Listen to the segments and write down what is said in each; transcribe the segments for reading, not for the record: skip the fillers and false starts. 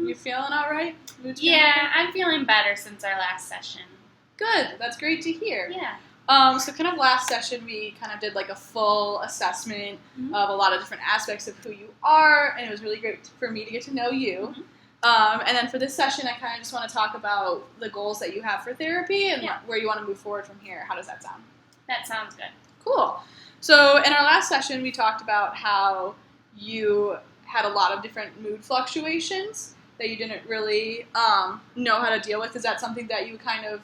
You feeling all right? Yeah, I'm feeling better since our last session. Good. That's great to hear. Yeah. So kind of last session, we kind of did like a full assessment of a lot of different aspects of who you are, and it was really great for me to get to know you. And then for this session, I kind of just want to talk about the goals that you have for therapy and where you want to move forward from here. How does that sound? That sounds good. Cool. So in our last session, we talked about how you had a lot of different mood fluctuations that you didn't really know how to deal with. Is that something that you kind of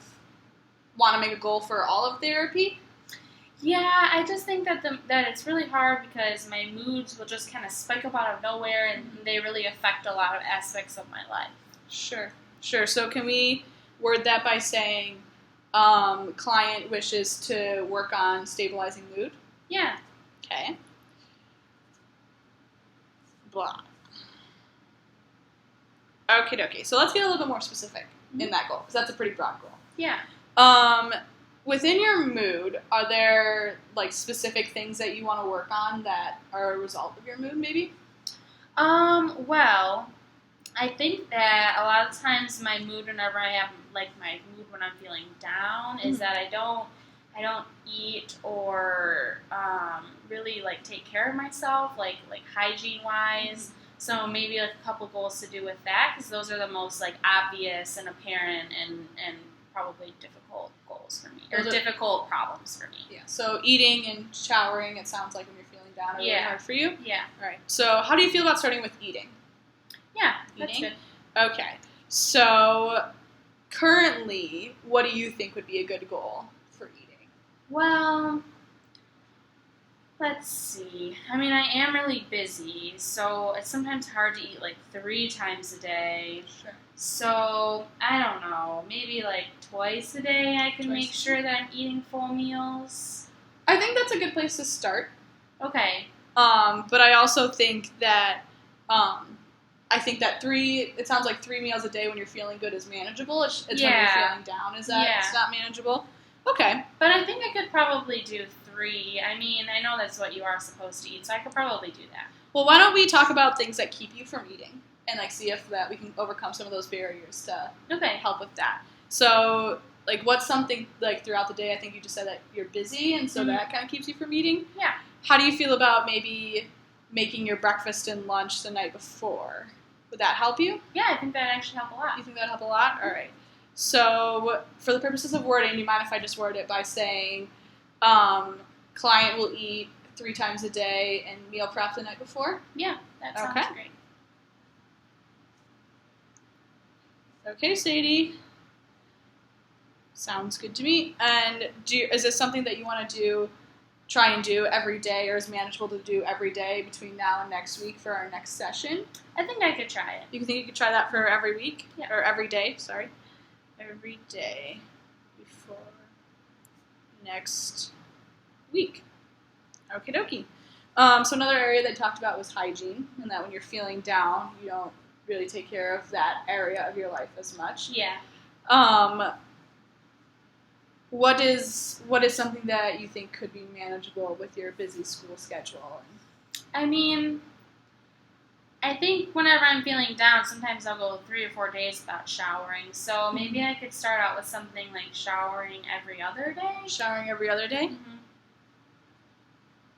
want to make a goal for all of therapy? Yeah, I just think that that it's really hard because my moods will just kind of spike up out of nowhere, and they really affect a lot of aspects of my life. Sure. So can we word that by saying client wishes to work on stabilizing mood? Yeah. Okay. Blah. Okay. So let's get a little bit more specific in that goal, because that's a pretty broad goal. Yeah. Within your mood, are there like specific things that you want to work on that are a result of your mood, maybe? Well, I think that a lot of times my mood whenever I have like my mood when I'm feeling down is that I don't eat or really like take care of myself, like hygiene wise. So maybe like a couple goals to do with that, because those are the most like obvious and apparent and probably difficult goals for me, or difficult problems for me. Yeah. So eating and showering, it sounds like when you're feeling down, are really hard for you. Yeah. All right. So how do you feel about starting with eating? Yeah, that's good. Okay. So currently, what do you think would be a good goal for eating? Well, let's see. I mean, I am really busy, so it's sometimes hard to eat like 3 times a day. Sure. So, I don't know, maybe like twice a day I can make sure that I'm eating full meals. I think that's a good place to start. Okay. But I also think that, it sounds like 3 meals a day when you're feeling good is manageable. It's when you're feeling down, is that it's not manageable? Okay. But I think I could probably do 3. I mean, I know that's what you are supposed to eat, so I could probably do that. Well, why don't we talk about things that keep you from eating? And like see if that we can overcome some of those barriers to help with that. So, like, what's something like throughout the day? I think you just said that you're busy, and so that kind of keeps you from eating. Yeah. How do you feel about maybe making your breakfast and lunch the night before? Would that help you? Yeah, I think that actually help a lot. You think that would help a lot? All right. So, for the purposes of wording, do you mind if I just word it by saying, client will eat 3 times a day and meal prep the night before? Yeah, that sounds great. Okay, Sadie. Sounds good to me. And is this something that you want to try and do every day, or is manageable to do every day between now and next week for our next session? I think I could try it. You think you could try that for every week? Yeah. Or every day, sorry. Every day before next week. Okie dokie. So another area they talked about was hygiene, and that when you're feeling down, you don't really take care of that area of your life as much. Yeah. What is something that you think could be manageable with your busy school schedule? I mean, I think whenever I'm feeling down, sometimes I'll go 3 or 4 days without showering. So maybe I could start out with something like showering every other day. Showering every other day? Mm-hmm.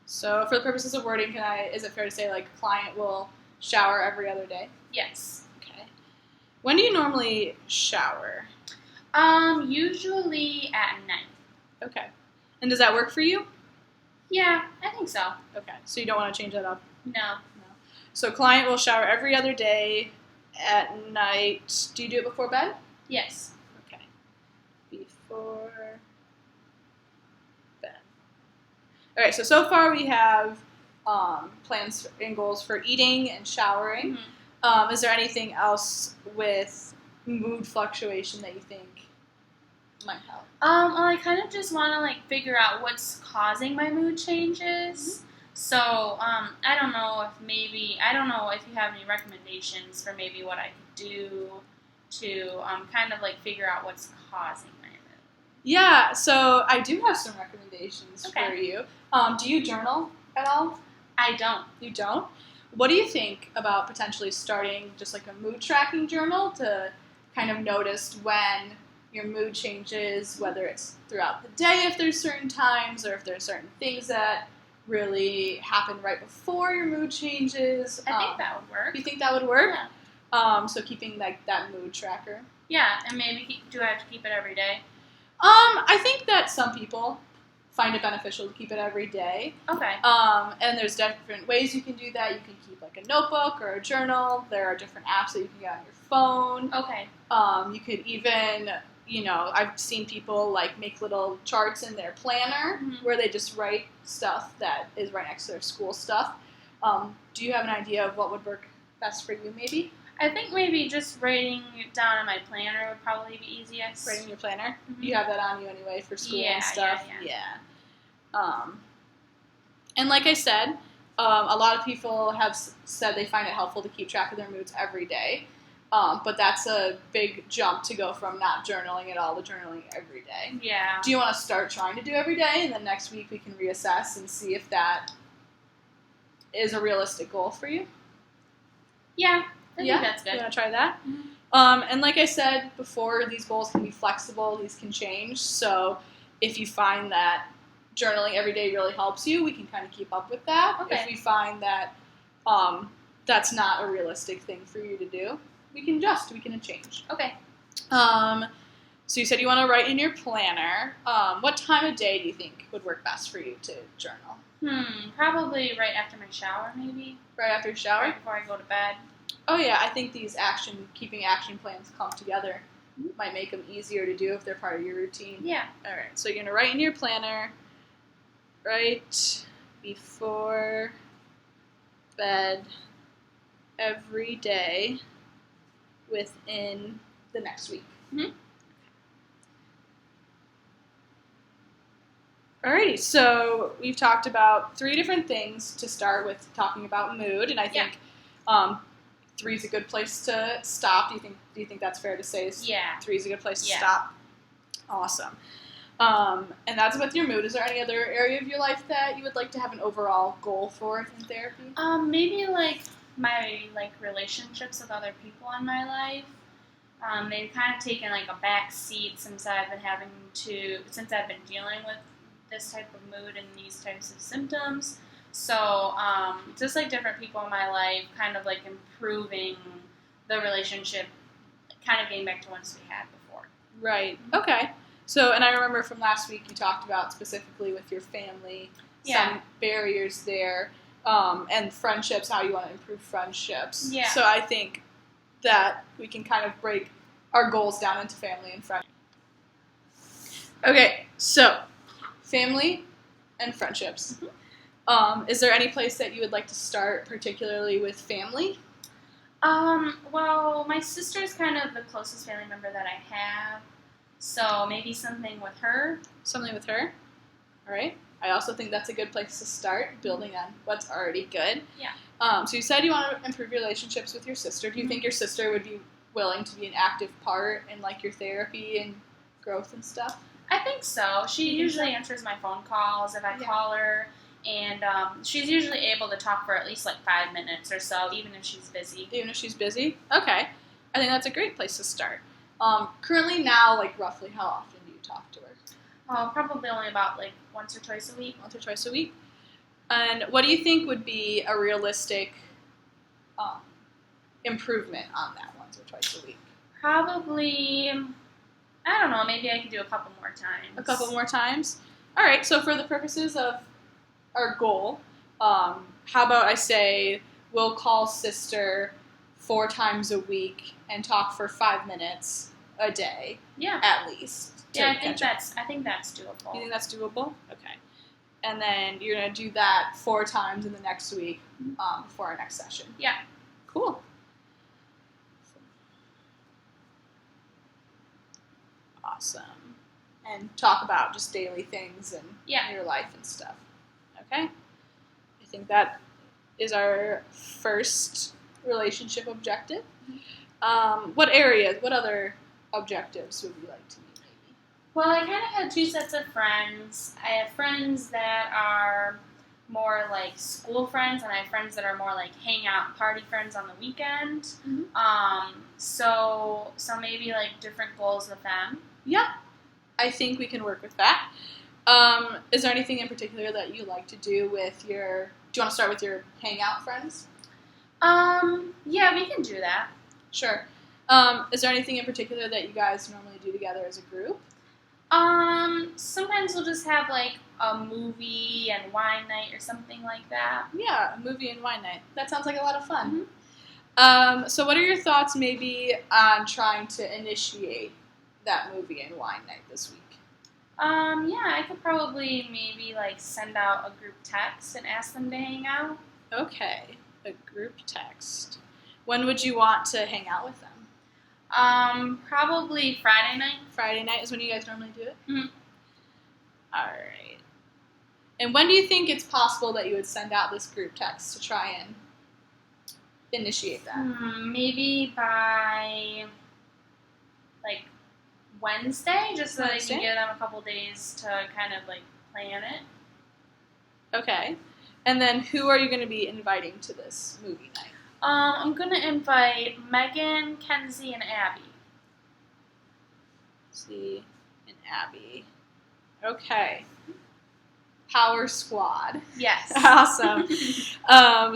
So for the purposes of wording, is it fair to say like client will shower every other day? Yes. Okay. When do you normally shower? Usually at night. Okay. And does that work for you? Yeah, I think so. Okay. So you don't want to change that up? No. So client will shower every other day at night. Do you do it before bed? Yes. Okay. Before bed. All right. So far we have plans and goals for eating and showering. Mm-hmm. Is there anything else with mood fluctuation that you think might help? Well, I kind of just want to like figure out what's causing my mood changes. So, I don't know if you have any recommendations for maybe what I could do to kind of like figure out what's causing my mood. Yeah, so I do have some recommendations for you. Do you journal at all? I don't. You don't? What do you think about potentially starting just like a mood tracking journal to kind of notice when your mood changes, whether it's throughout the day if there's certain times or if there's certain things that really happen right before your mood changes? I think that would work. You think that would work? Yeah. So keeping like that mood tracker. Yeah, and maybe do I have to keep it every day? I think that some people find it beneficial to keep it every day. Okay. And there's different ways you can do that. You can keep like a notebook or a journal. There are different apps that you can get on your phone. Okay. You could even, I've seen people like make little charts in their planner where they just write stuff that is right next to their school stuff. Do you have an idea of what would work best for you, maybe? I think maybe just writing it down in my planner would probably be easiest. Writing in your planner? Mm-hmm. You have that on you anyway for school and stuff? Yeah. And like I said, a lot of people have said they find it helpful to keep track of their moods every day. But that's a big jump to go from not journaling at all to journaling every day. Yeah. Do you want to start trying to do every day, and then next week we can reassess and see if that is a realistic goal for you? Yeah. I think that's good. You want to try that? Mm-hmm. And like I said before, these goals can be flexible. These can change. So if you find that journaling every day really helps you, we can kind of keep up with that. Okay. If we find that that's not a realistic thing for you to do, we can adjust. We can change. Okay. So you said you want to write in your planner. What time of day do you think would work best for you to journal? Probably right after my shower, maybe. Right after your shower? Right before I go to bed. Oh yeah, I think these keeping action plans come together might make them easier to do if they're part of your routine. Yeah. All right, so you're going to write in your planner right before bed every day within the next week. Mm-hmm. Alrighty, so we've talked about 3 different things to start with talking about mood, and I think 3 is a good place to stop. Do you think that's fair to say? Yeah. 3 is a good place to stop. Awesome. And that's with your mood. Is there any other area of your life that you would like to have an overall goal for in therapy? Maybe like my relationships with other people in my life. They've kind of taken like a back seat since I've been dealing with this type of mood and these types of symptoms. So just like different people in my life, kind of like improving the relationship, kind of getting back to ones we had before. Right. Okay. So, and I remember from last week you talked about specifically with your family, some barriers there, and friendships, how you want to improve friendships. Yeah. So I think that we can kind of break our goals down into family and friendship. Okay, so family and friendships. Mm-hmm. Is there any place that you would like to start, particularly with family? Well, my sister's kind of the closest family member that I have, so maybe something with her. Something with her? All right. I also think that's a good place to start, building on what's already good. Yeah. So you said you want to improve relationships with your sister. Do you think your sister would be willing to be an active part in like your therapy and growth and stuff? I think so. She usually answers my phone calls if I call her, and she's usually able to talk for at least like 5 minutes or so, even if she's busy. Even if she's busy? Okay. I think that's a great place to start. Currently now, like roughly how often do you talk to her? Probably only about like once or twice a week. Once or twice a week. And what do you think would be a realistic improvement on that once or twice a week? Probably, I don't know, maybe I could do a couple more times. A couple more times? All right, so for the purposes of our goal, how about I say we'll call sister 4 times a week and talk for 5 minutes a day, at least. Yeah, I think that's doable. You think that's doable? Okay. And then you're going to do that 4 times in the next week before our next session. Yeah. Cool. Awesome. And talk about just daily things and your life and stuff. Okay? I think that is our first relationship objective. What other objectives would you like to meet? Well, I kind of have 2 sets of friends. I have friends that are more like school friends, and I have friends that are more like hang out and party friends on the weekend. So maybe like different goals with them. Yeah, I think we can work with that. Is there anything in particular that you like to do with your? Do you want to start with your hangout friends? Yeah, we can do that. Sure. Is there anything in particular that you guys normally do together as a group? Sometimes we'll just have like a movie and wine night or something like that. Yeah, a movie and wine night. That sounds like a lot of fun. Mm-hmm. So what are your thoughts maybe on trying to initiate that movie and wine night this week? Yeah, I could probably maybe like send out a group text and ask them to hang out. Okay, a group text. When would you want to hang out with them? Probably Friday night. Friday night is when you guys normally do it? Mm-hmm. All right. And when do you think it's possible that you would send out this group text to try and initiate that? Maybe by like Wednesday, just so Wednesday? I can give them a couple days to kind of like plan it. Okay. And then who are you going to be inviting to this movie night? I'm gonna invite Megan, Kenzie, and Abby. See, and Abby. Okay. Power Squad. Yes. Awesome.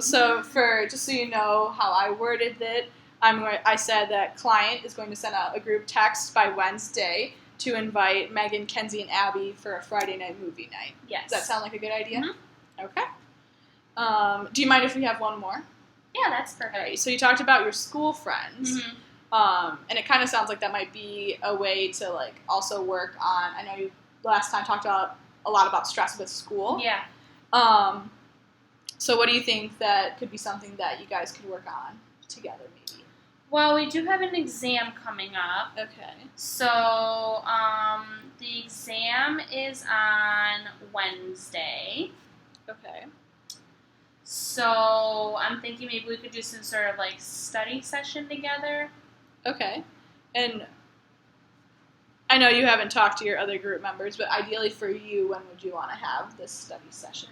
So just so you know how I worded it, I said that client is going to send out a group text by Wednesday to invite Megan, Kenzie, and Abby for a Friday night movie night. Yes. Does that sound like a good idea? Mm-hmm. Okay. Do you mind if we have one more? Yeah, that's perfect. All right. So you talked about your school friends. Mm-hmm. And it kind of sounds like that might be a way to like also work on. I know you last time talked about a lot about stress with school. Yeah. So what do you think that could be something that you guys could work on together, maybe? Well, we do have an exam coming up. Okay. So the exam is on Wednesday. Okay. So I'm thinking maybe we could do some sort of like study session together. Okay. And I know you haven't talked to your other group members, but ideally for you, when would you want to have this study session?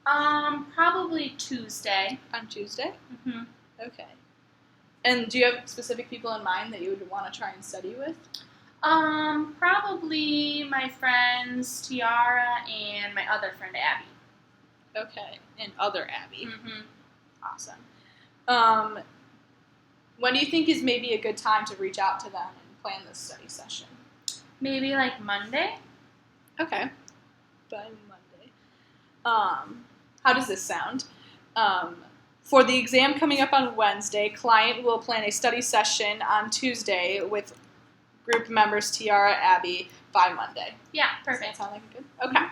Probably Tuesday. On Tuesday? Mm-hmm. Okay. And do you have specific people in mind that you would want to try and study with? Probably my friends Tiara and my other friend Abby. Okay. And other Abby. Mm-hmm. Awesome. When do you think is maybe a good time to reach out to them and plan this study session? Maybe like Monday? Okay. By Monday. How does this sound? For the exam coming up on Wednesday, client will plan a study session on Tuesday with group members Tiara, Abby by Monday. Yeah, Does perfect. that sound like a good? Okay.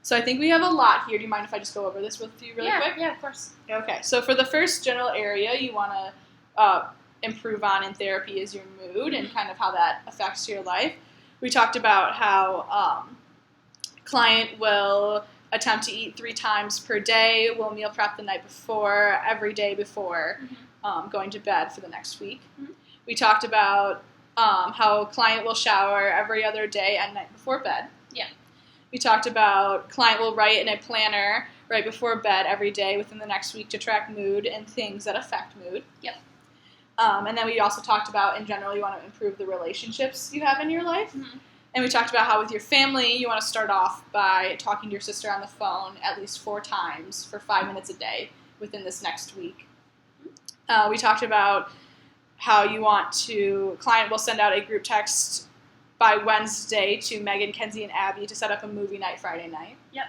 So I think we have a lot here. Do you mind if I just go over this with you really quick? Yeah, of course. Okay. So for the first general area you want to improve on in therapy is your mood and kind of how that affects your life. We talked about how client will attempt to eat 3 times per day, will meal prep the night before, every day before going to bed for the next week. Mm-hmm. We talked about how client will shower every other day and night before bed. Yeah. We talked about client will write in a planner right before bed every day within the next week to track mood and things that affect mood. Yep. And then we also talked about, in general, you want to improve the relationships you have in your life. Mm-hmm. And we talked about how with your family, you want to start off by talking to your sister on the phone at least 4 times for 5 minutes a day within this next week. We talked about how you want to, client will send out a group text by Wednesday to Megan, Kenzie, and Abby to set up a movie night Friday night. Yep.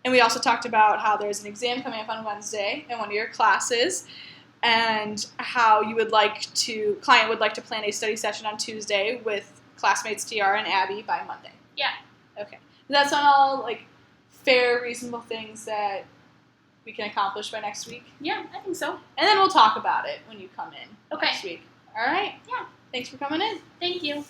And we also talked about how there's an exam coming up on Wednesday in one of your classes, and how you would like to, client would like to plan a study session on Tuesday with classmates Tiara and Abby by Monday. Yeah. Okay. That's not all like fair, reasonable things that we can accomplish by next week. Yeah, I think so. And then we'll talk about it when you come in Okay. next week. All right? Yeah. Thanks for coming in. Thank you.